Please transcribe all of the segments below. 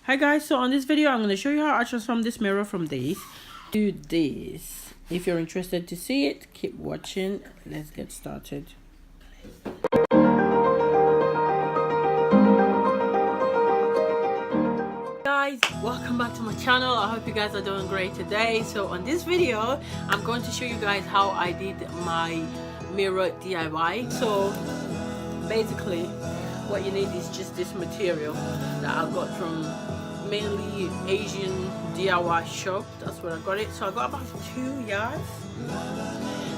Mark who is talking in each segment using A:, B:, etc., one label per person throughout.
A: Hi guys, so on this video I'm going to show you how I transform this mirror from this to this. If you're interested to see it, keep watching. Let's get started. Guys, welcome back to my channel. I hope you guys are doing great today. So on this video I'm going to show you guys how I did my mirror DIY. So basically what you need is just this material that I got from mainly Asian DIY shop. That's where I got it. So I got about 2 yards,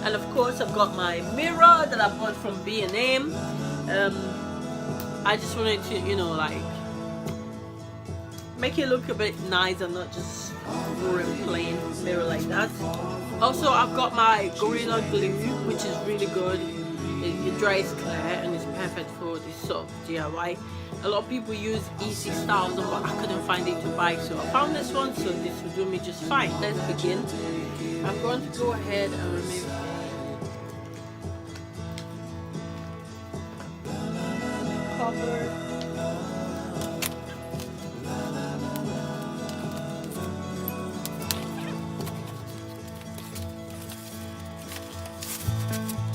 A: and of course I've got my mirror that I bought from B&M. I just wanted to, you know, like make it look a bit nice and not just boring plain mirror like that. Also I've got my Gorilla Glue, which is really good. It dries clear and it's perfect for this sort of DIY. A lot of people use E6000, but I couldn't find it to buy, so I found this one, so this will do me just fine. Let's begin. I'm going to go ahead and remove cover.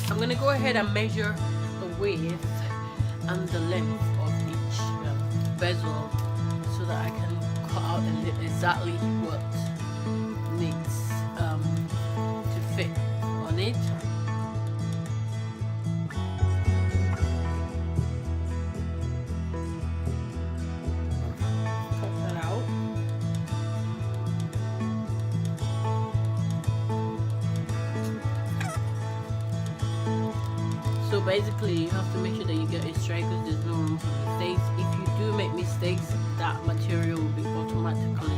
A: I'm going to go ahead and measure the width and the length of each bezel so that I can cut out exactly what needs to fit on it. Cut that out. So basically you have to make sure that you get it straight because there's no room for mistakes. If you do make mistakes, that material will be automatically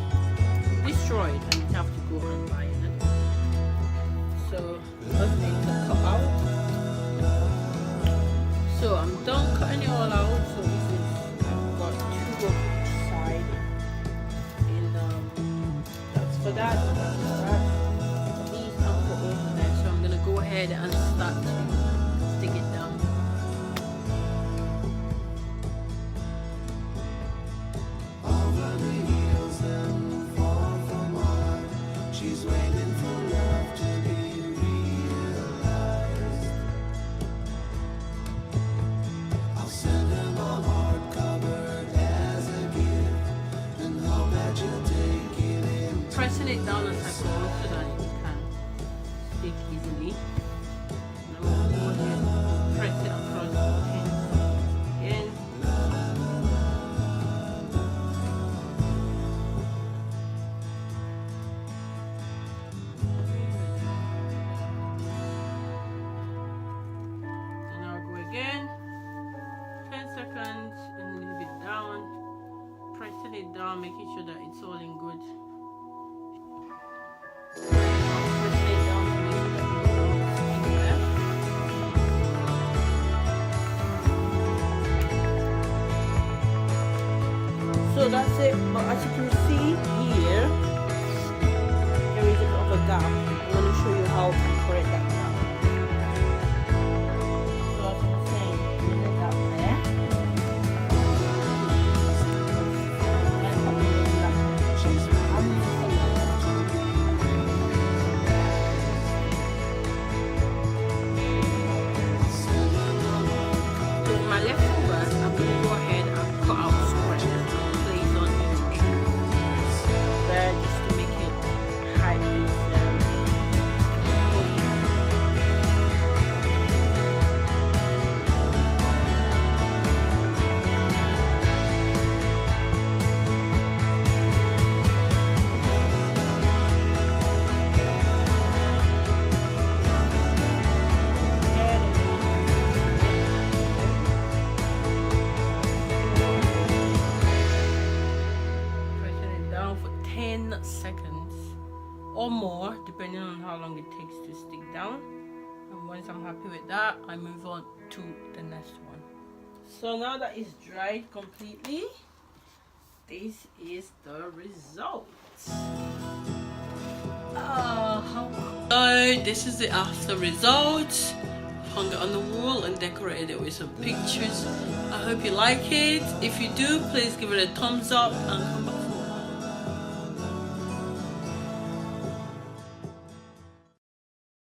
A: destroyed and you have to go and buy it. So let's make the cut out. So I'm done cutting it all out. So this is, I've got 2 on each side. And that's for that. That's for that. These are for over there. So I'm gonna go ahead and start to stick it down. Pressing it down as I go so that it can stick easily. Now I'm going to go ahead and press it across the ends again. And I'll go again. 10 seconds and leave it down. Pressing it down, making sure that it's all in good. So that's it, but as you can see here, there is a bit of a gap. I'm going to show you how to correct that gap. So as I'm saying, there's a gap there. With my leftovers, I'm going to go ahead and cut out squares and place on each end there just to make it hide these seconds or more, depending on how long it takes to stick down. And once I'm happy with that, I move on to the next one. So now that it's dried completely, this is the result. How cool. So this is the after result. hung it on the wall and decorated it with some pictures. I hope you like it. If you do, please give it a thumbs up and come back